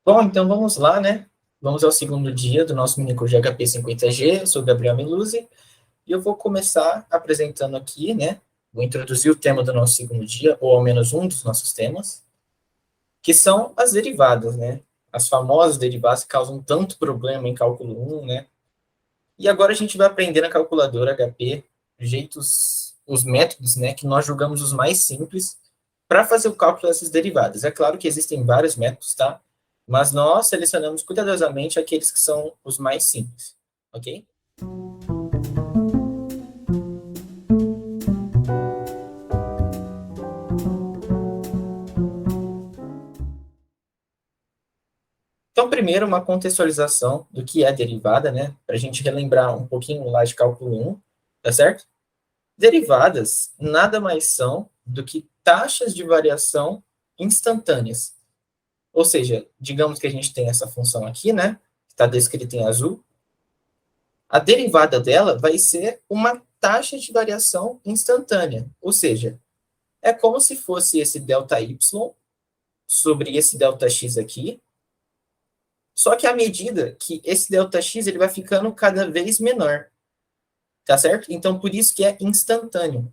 Bom, então vamos lá, né? Vamos ao segundo dia do nosso minicurso de HP 50G. Eu sou o Gabriel Miluzzi e eu vou começar apresentando aqui, né? Vou introduzir o tema do nosso segundo dia, ou ao menos um dos nossos temas, que são as derivadas, né? As famosas derivadas que causam tanto problema em cálculo 1, né? E agora a gente vai aprender na calculadora HP os métodos, né, que nós julgamos os mais simples para fazer o cálculo dessas derivadas. É claro que existem vários métodos, tá? Mas nós selecionamos cuidadosamente aqueles que são os mais simples, ok? Então, primeiro, uma contextualização do que é derivada, né? Para a gente relembrar um pouquinho lá de cálculo 1, tá certo? Derivadas nada mais são do que taxas de variação instantâneas. Ou seja, digamos que a gente tem essa função aqui, né? Está descrita em azul. A derivada dela vai ser uma taxa de variação instantânea. Ou seja, é como se fosse esse ΔY sobre esse ΔX aqui, só que à medida que esse ΔX ele vai ficando cada vez menor, tá certo? Então, por isso que é instantâneo.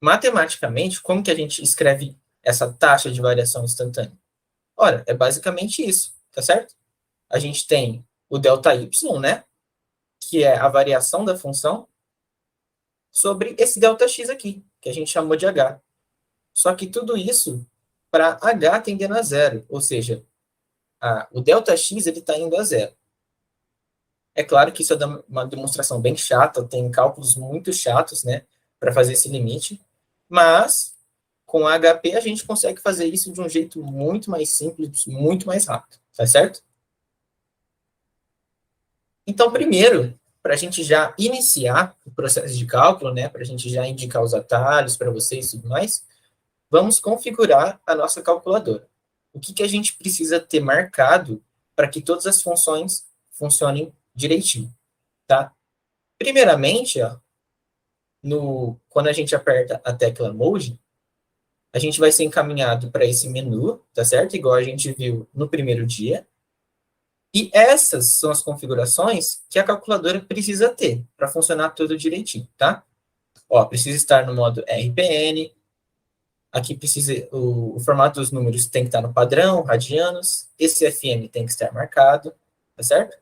Matematicamente, como que a gente escreve essa taxa de variação instantânea? Ora, é basicamente isso, tá certo? A gente tem o ΔY, né? Que é a variação da função, sobre esse ΔX aqui, que a gente chamou de H. Só que tudo isso para H tendendo a zero, ou seja, o ΔX está indo a zero. É claro que isso é uma demonstração bem chata, tem cálculos muito chatos, né, para fazer esse limite, mas com a HP a gente consegue fazer isso de um jeito muito mais simples, muito mais rápido, tá certo? Então, primeiro, para a gente já iniciar o processo de cálculo, né, para a gente já indicar os atalhos para vocês e tudo mais, vamos configurar a nossa calculadora. O que, que a gente precisa ter marcado para que todas as funções funcionem direitinho, tá? Primeiramente, ó, quando a gente aperta a tecla Mode, a gente vai ser encaminhado para esse menu, tá certo? Igual a gente viu no primeiro dia. E essas são as configurações que a calculadora precisa ter para funcionar tudo direitinho, tá? Ó, precisa estar no modo RPN. Aqui precisa o formato dos números tem que estar no padrão, radianos. Esse FM tem que estar marcado, tá certo?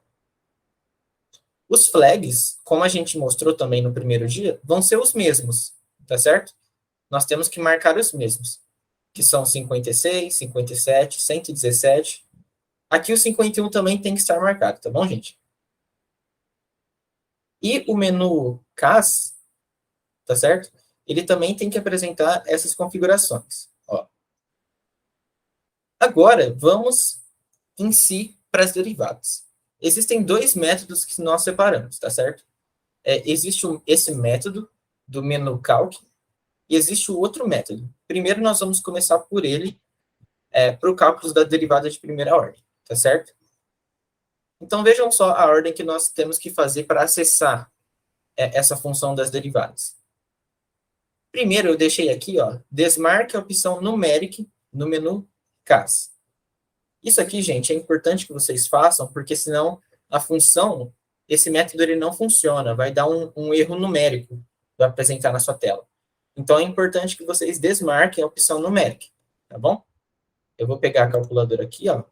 Os flags, como a gente mostrou também no primeiro dia, vão ser os mesmos, tá certo? Nós temos que marcar os mesmos, que são 56, 57, 117. Aqui o 51 também tem que estar marcado, tá bom, gente? E o menu CAS, tá certo? Ele também tem que apresentar essas configurações. Ó. Agora, vamos em si para as derivadas. Existem dois métodos que nós separamos, tá certo? Existe esse método do menu calc e existe o outro método. Primeiro, nós vamos começar por ele, para o cálculo da derivada de primeira ordem, tá certo? Então, vejam só a ordem que nós temos que fazer para acessar essa função das derivadas. Primeiro, eu deixei aqui, ó, desmarque a opção numeric no menu CAS. Isso aqui, gente, é importante que vocês façam, porque senão a função, esse método ele não funciona, vai dar um erro numérico para apresentar na sua tela. Então, é importante que vocês desmarquem a opção numeric, tá bom? Eu vou pegar a calculadora aqui, ó.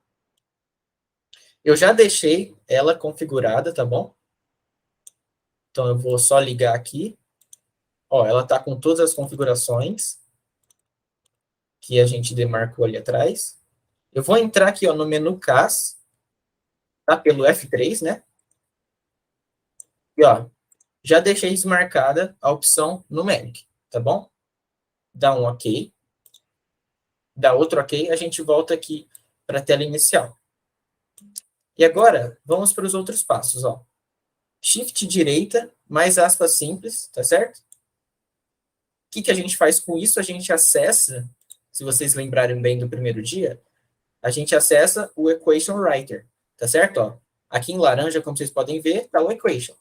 Eu já deixei ela configurada, tá bom? Então, eu vou só ligar aqui. Ó, ela está com todas as configurações que a gente demarcou ali atrás. Eu vou entrar aqui, ó, no menu CAS, tá? Pelo F3, né? E, ó, já deixei desmarcada a opção numeric, tá bom? Dá um OK. Dá outro OK, a gente volta aqui para a tela inicial. E agora, vamos para os outros passos, ó. Shift direita, mais aspas simples, tá certo? O que a gente faz com isso? A gente acessa, se vocês lembrarem bem do primeiro dia, a gente acessa o Equation Writer, tá certo? Ó, aqui em laranja, como vocês podem ver, está o Equation.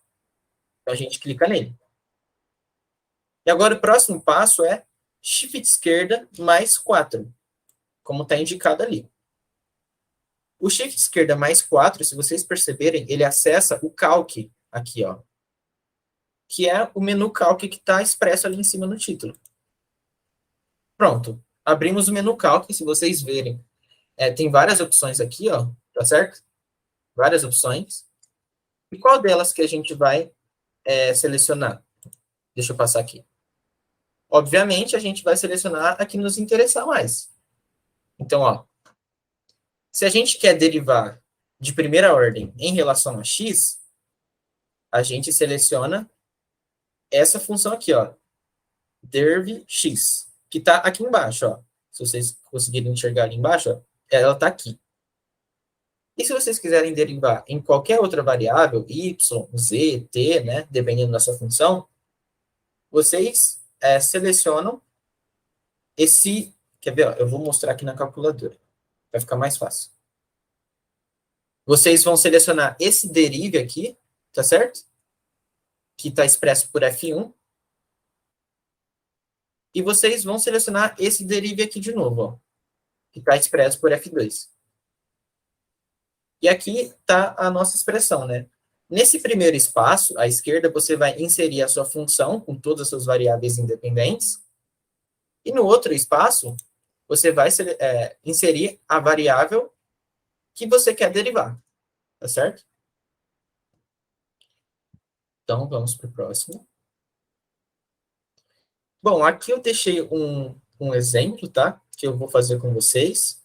Então, a gente clica nele. E agora, o próximo passo é Shift esquerda mais 4. como está indicado ali. O Shift esquerda mais 4, se vocês perceberem, ele acessa o Calc aqui, ó, que é o menu Calc que está expresso ali em cima no título. Pronto. Abrimos o menu Calc, se vocês verem. Tem várias opções aqui, ó, tá certo? Várias opções. E qual delas que a gente vai selecionar? Deixa eu passar aqui. Obviamente, a gente vai selecionar a que nos interessar mais. Então, ó, se a gente quer derivar de primeira ordem em relação a x, a gente seleciona essa função aqui, ó, derv x, que está aqui embaixo, ó. Se vocês conseguirem enxergar ali embaixo, ó, ela está aqui. E se vocês quiserem derivar em qualquer outra variável, y, z, t, né, dependendo da sua função, vocês selecionam esse... Quer ver? Ó, eu vou mostrar aqui na calculadora. Vai ficar mais fácil. Vocês vão selecionar esse derive aqui, tá certo? Que está expresso por F1. E vocês vão selecionar esse derive aqui de novo, ó, que está expresso por F2. E aqui está a nossa expressão, né? Nesse primeiro espaço, à esquerda, você vai inserir a sua função com todas as suas variáveis independentes. E no outro espaço, você vai inserir a variável que você quer derivar. Tá certo? Então, vamos para o próximo. Bom, aqui eu deixei um exemplo, tá? Que eu vou fazer com vocês.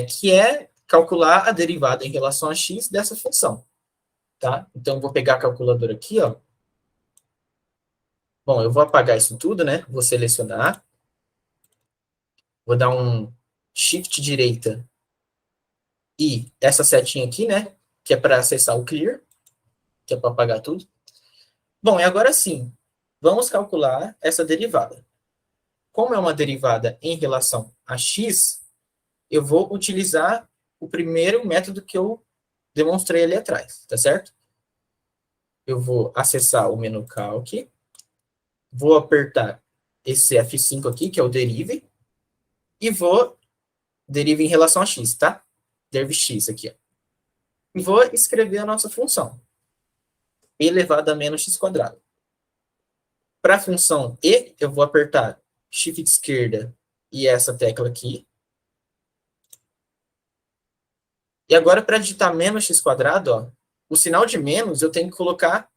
Que é calcular a derivada em relação a x dessa função. Tá? Então, eu vou pegar a calculadora aqui, ó. Bom, eu vou apagar isso tudo, né? Vou selecionar. Vou dar um Shift direita e essa setinha aqui, né? Que é para acessar o Clear, que é para apagar tudo. Bom, e agora sim, vamos calcular essa derivada. Como é uma derivada em relação a x, eu vou utilizar o primeiro método que eu demonstrei ali atrás, tá certo? Eu vou acessar o menu Calc, vou apertar esse F5 aqui, que é o derive, e vou derive em relação a x, tá? Derive x aqui, ó. E vou escrever a nossa função. E elevado a menos x quadrado. Para a função e, eu vou apertar Shift esquerda e essa tecla aqui. E agora, para digitar menos x quadrado, ó, o sinal de menos eu tenho que colocar,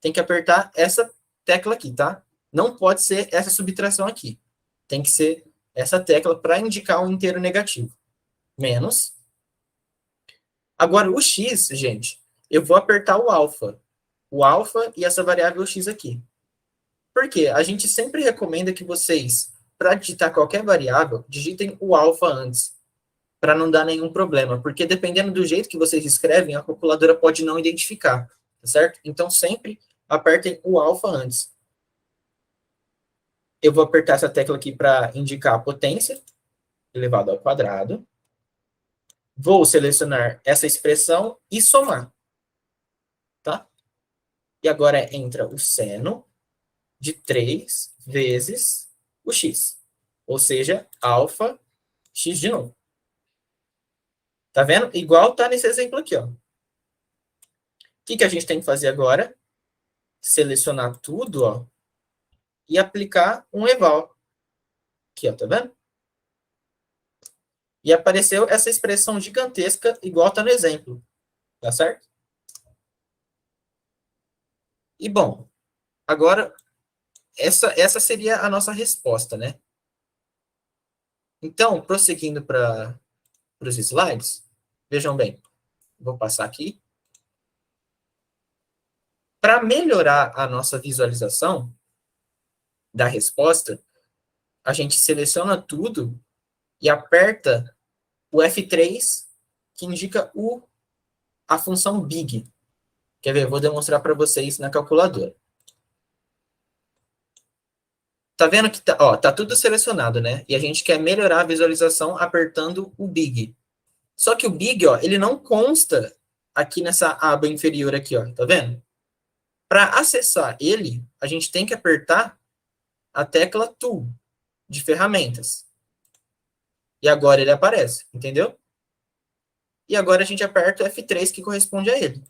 tem que apertar essa tecla aqui, tá? Não pode ser essa subtração aqui. Tem que ser essa tecla para indicar um inteiro negativo. Menos. Agora, o x, gente, eu vou apertar o alfa. O alfa e essa variável x aqui. Por quê? A gente sempre recomenda que vocês, para digitar qualquer variável, digitem o alfa antes, para não dar nenhum problema, porque dependendo do jeito que vocês escrevem, a calculadora pode não identificar, tá certo? Então, sempre apertem o alfa antes. Eu vou apertar essa tecla aqui para indicar a potência, elevado ao quadrado. Vou selecionar essa expressão e somar, tá? E agora entra o seno de 3 vezes o x, ou seja, alfa x de novo. Tá vendo? Igual tá nesse exemplo aqui, ó. O que a gente tem que fazer agora? Selecionar tudo, ó, e aplicar um eval. Aqui, ó, tá vendo? E apareceu essa expressão gigantesca, igual tá no exemplo. Tá certo? E, bom, agora, essa seria a nossa resposta, né? Então, prosseguindo para os slides, vejam bem, vou passar aqui. Para melhorar a nossa visualização da resposta, a gente seleciona tudo e aperta o F3, que indica a função big. Quer ver? Eu vou demonstrar para vocês na calculadora. Tá vendo que tá tudo selecionado, né? E a gente quer melhorar a visualização apertando o big. Só que o big, ó, ele não consta aqui nessa aba inferior aqui, ó, tá vendo? Para acessar ele, a gente tem que apertar a tecla Tool de ferramentas. E agora ele aparece, entendeu? E agora a gente aperta o F3, que corresponde a ele.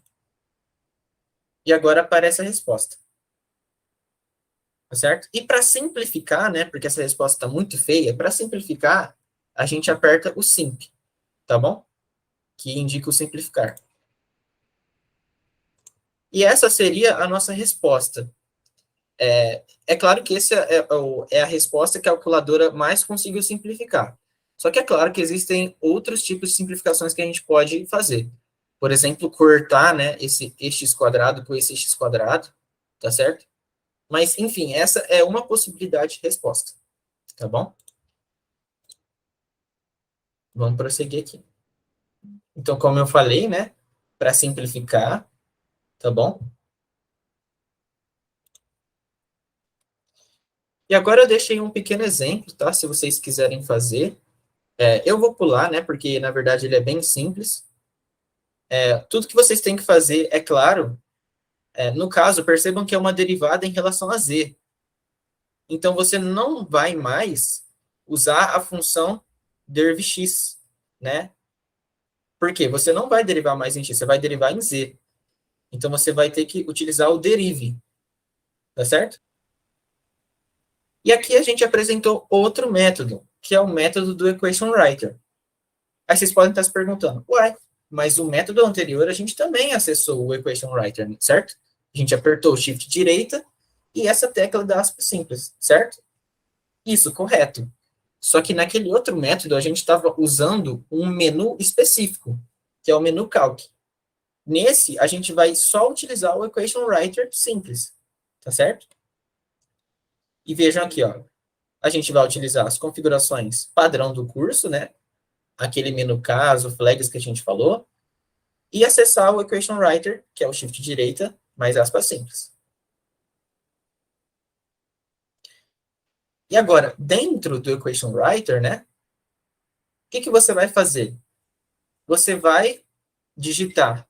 E agora aparece a resposta. Tá certo? E para simplificar, né, porque essa resposta está muito feia, para simplificar, a gente aperta o simp, tá bom? Que indica o simplificar. E essa seria a nossa resposta. É claro que essa é a resposta que a calculadora mais conseguiu simplificar. Só que é claro que existem outros tipos de simplificações que a gente pode fazer. Por exemplo, cortar, né, esse x quadrado com esse x quadrado, tá certo? Mas, enfim, essa é uma possibilidade de resposta, tá bom? Vamos prosseguir aqui. Então, como eu falei, né, para simplificar, tá bom? E agora eu deixei um pequeno exemplo, tá? Se vocês quiserem fazer. Eu vou pular, né, porque na verdade ele é bem simples. Tudo que vocês têm que fazer, é claro, no caso, percebam que é uma derivada em relação a z. Então, você não vai mais usar a função derivx, né? Por quê? Você não vai derivar mais em x, você vai derivar em z. Então, você vai ter que utilizar o derive, tá certo? E aqui a gente apresentou outro método, que é o método do equation writer. Aí vocês podem estar se perguntando, uai, mas o método anterior a gente também acessou o equation writer, certo? A gente apertou o shift direita e essa tecla da aspa simples, certo? Isso, correto. Só que naquele outro método a gente estava usando um menu específico, que é o menu calc. Nesse, a gente vai só utilizar o equation writer simples, tá certo? E vejam aqui, ó, a gente vai utilizar as configurações padrão do curso, né? Aquele menu caso, flags que a gente falou, e acessar o equation writer, que é o shift direita, mais aspas simples. E agora, dentro do equation writer, né? O que você vai fazer? Você vai digitar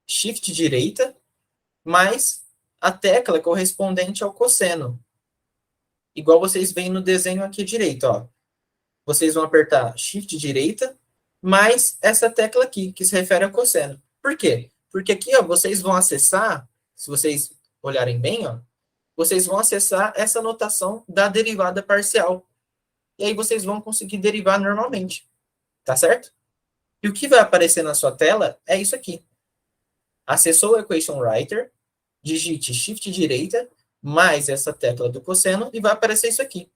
shift direita mais a tecla correspondente ao cosseno. Igual vocês veem no desenho aqui direito, ó. Vocês vão apertar shift direita mais essa tecla aqui, que se refere ao cosseno. Por quê? Porque aqui, ó, vocês vão acessar, se vocês olharem bem, ó, vocês vão acessar essa notação da derivada parcial. E aí vocês vão conseguir derivar normalmente. Tá certo? E o que vai aparecer na sua tela é isso aqui. Acessou o Equation Writer, digite Shift direita, mais essa tecla do cosseno, e vai aparecer isso aqui.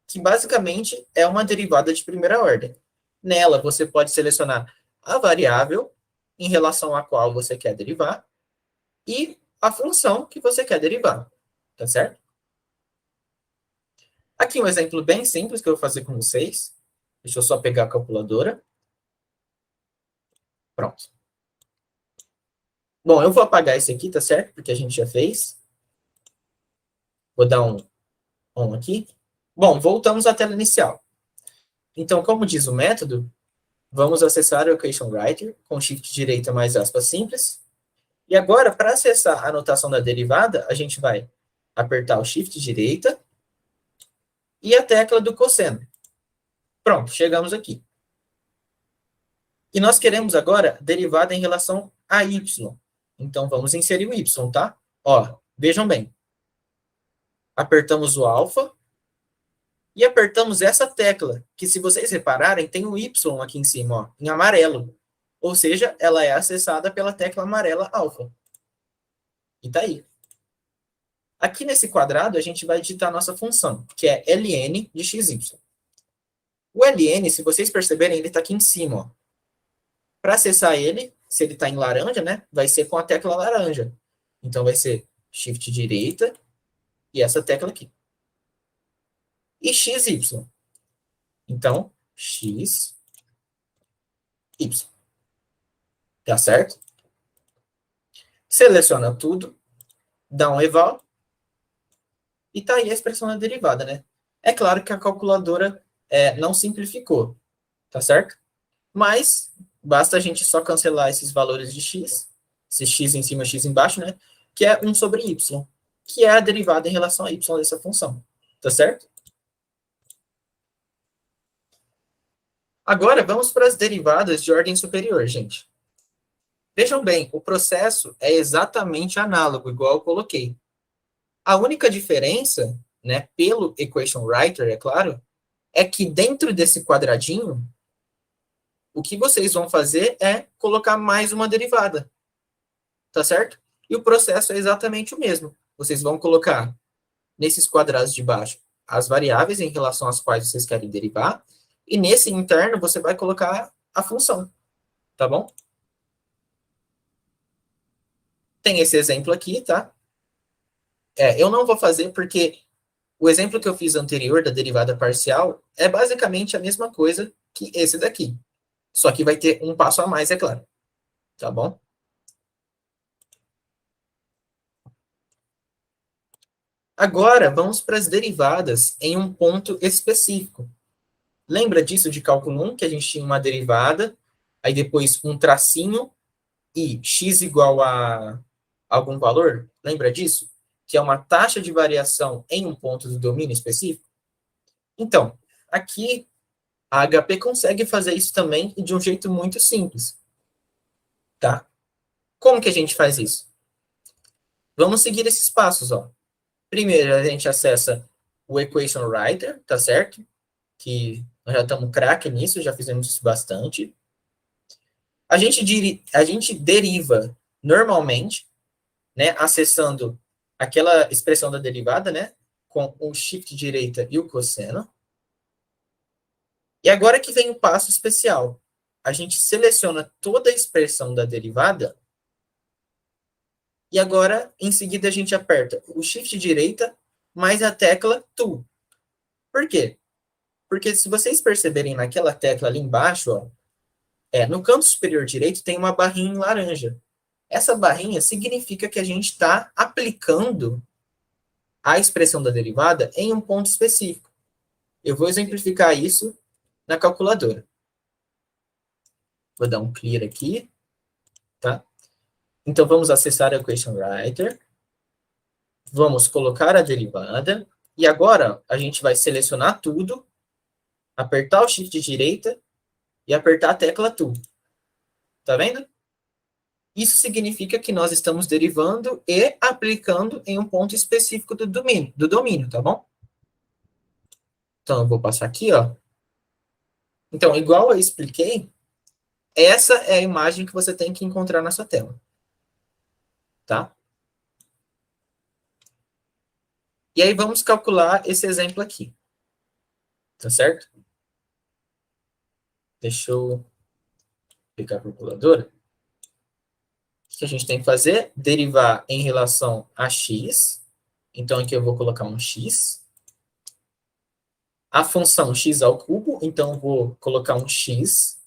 Que basicamente é uma derivada de primeira ordem. Nela, você pode selecionar a variável em relação à qual você quer derivar e a função que você quer derivar. Tá certo? Aqui um exemplo bem simples que eu vou fazer com vocês. Deixa eu só pegar a calculadora. Pronto. Bom, eu vou apagar esse aqui, tá certo? Porque a gente já fez. Vou dar um on aqui. Bom, voltamos à tela inicial. Então, como diz o método, vamos acessar o Equation Writer com Shift direita mais aspas simples. E agora, para acessar a notação da derivada, a gente vai apertar o Shift direita e a tecla do cosseno. Pronto, chegamos aqui. E nós queremos agora derivada em relação a y. Então, vamos inserir o y, tá? Ó, vejam bem. Apertamos o alfa e apertamos essa tecla, que se vocês repararem, tem um Y aqui em cima, ó, em amarelo. Ou seja, ela é acessada pela tecla amarela alfa. E tá aí. Aqui nesse quadrado, a gente vai digitar a nossa função, que é ln de xy. O ln, se vocês perceberem, ele está aqui em cima. Para acessar ele, se ele está em laranja, né, vai ser com a tecla laranja. Então, vai ser shift direita e essa tecla aqui. E xy. Então, x, y. Tá certo? Seleciona tudo, dá um eval, e tá aí a expressão da derivada, né? É claro que a calculadora não simplificou, tá certo? Mas basta a gente só cancelar esses valores de x, esse x em cima, x embaixo, né? Que é 1 sobre y, que é a derivada em relação a y dessa função, tá certo? Agora, vamos para as derivadas de ordem superior, gente. Vejam bem, o processo é exatamente análogo, igual eu coloquei. A única diferença, né, pelo equation writer, é claro, é que dentro desse quadradinho, o que vocês vão fazer é colocar mais uma derivada, tá certo? E o processo é exatamente o mesmo. Vocês vão colocar nesses quadrados de baixo as variáveis em relação às quais vocês querem derivar, e nesse interno você vai colocar a função, tá bom? Tem esse exemplo aqui, tá? Eu não vou fazer porque o exemplo que eu fiz anterior da derivada parcial é basicamente a mesma coisa que esse daqui. Só que vai ter um passo a mais, é claro. Tá bom? Agora, vamos para as derivadas em um ponto específico. Lembra disso de cálculo 1, que a gente tinha uma derivada, aí depois um tracinho e x igual a algum valor? Lembra disso? Que é uma taxa de variação em um ponto do domínio específico? Então, aqui a HP consegue fazer isso também e de um jeito muito simples, tá? Como que a gente faz isso? Vamos seguir esses passos, ó. Primeiro, a gente acessa o Equation Writer, tá certo? Que nós já estamos craque nisso, já fizemos isso bastante. A gente deriva normalmente, né, acessando aquela expressão da derivada, né, com o shift direita e o cosseno. E agora que vem o passo especial. A gente seleciona toda a expressão da derivada e agora, em seguida, a gente aperta o shift direita mais a tecla to. Por quê? Porque se vocês perceberem naquela tecla ali embaixo, ó, no canto superior direito tem uma barrinha em laranja. Essa barrinha significa que a gente está aplicando a expressão da derivada em um ponto específico. Eu vou exemplificar isso na calculadora. Vou dar um clear aqui, tá? Então, vamos acessar a Equation Writer. Vamos colocar a derivada. E agora, a gente vai selecionar tudo, apertar o Shift direita e apertar a tecla To. Tá vendo? Isso significa que nós estamos derivando e aplicando em um ponto específico do domínio, tá bom? Então, eu vou passar aqui, ó. Então, igual eu expliquei, essa é a imagem que você tem que encontrar na sua tela, tá? E aí, vamos calcular esse exemplo aqui, tá certo? Deixa eu pegar a calculadora. O que a gente tem que fazer? Derivar em relação a x. Então, aqui eu vou colocar um x. A função x ao cubo, então eu vou colocar um x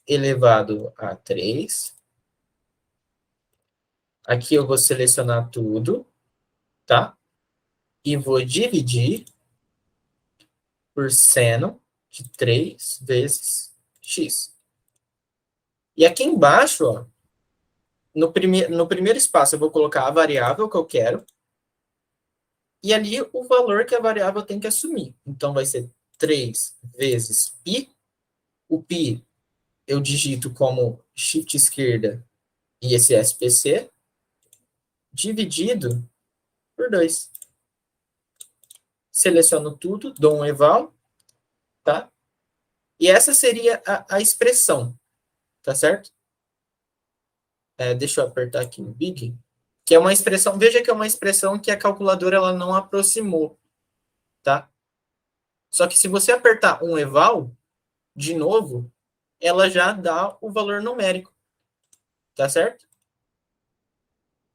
elevado a 3. Aqui eu vou selecionar tudo, tá? E vou dividir por seno de 3 vezes x. E aqui embaixo, ó, no primeiro espaço eu vou colocar a variável que eu quero, e ali o valor que a variável tem que assumir. Então, vai ser 3 vezes π. O π eu digito como shift esquerda e esse SPC, dividido por 2. Seleciono tudo, dou um eval, tá? E essa seria a expressão, tá certo? Deixa eu apertar aqui no big, que é uma expressão, veja que é uma expressão que a calculadora ela não aproximou, tá? Só que se você apertar um eval, de novo, ela já dá o valor numérico, tá certo?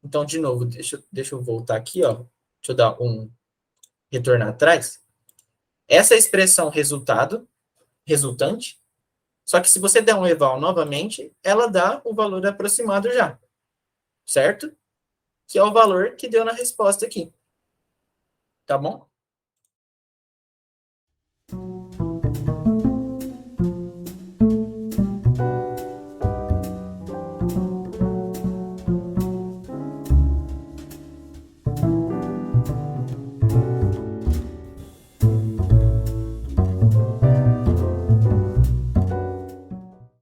Então, de novo, deixa eu voltar aqui, ó. Deixa eu dar um retornar atrás. Essa expressão resultante, só que se você der um eval novamente, ela dá o valor aproximado já, certo? Que é o valor que deu na resposta aqui. Tá bom?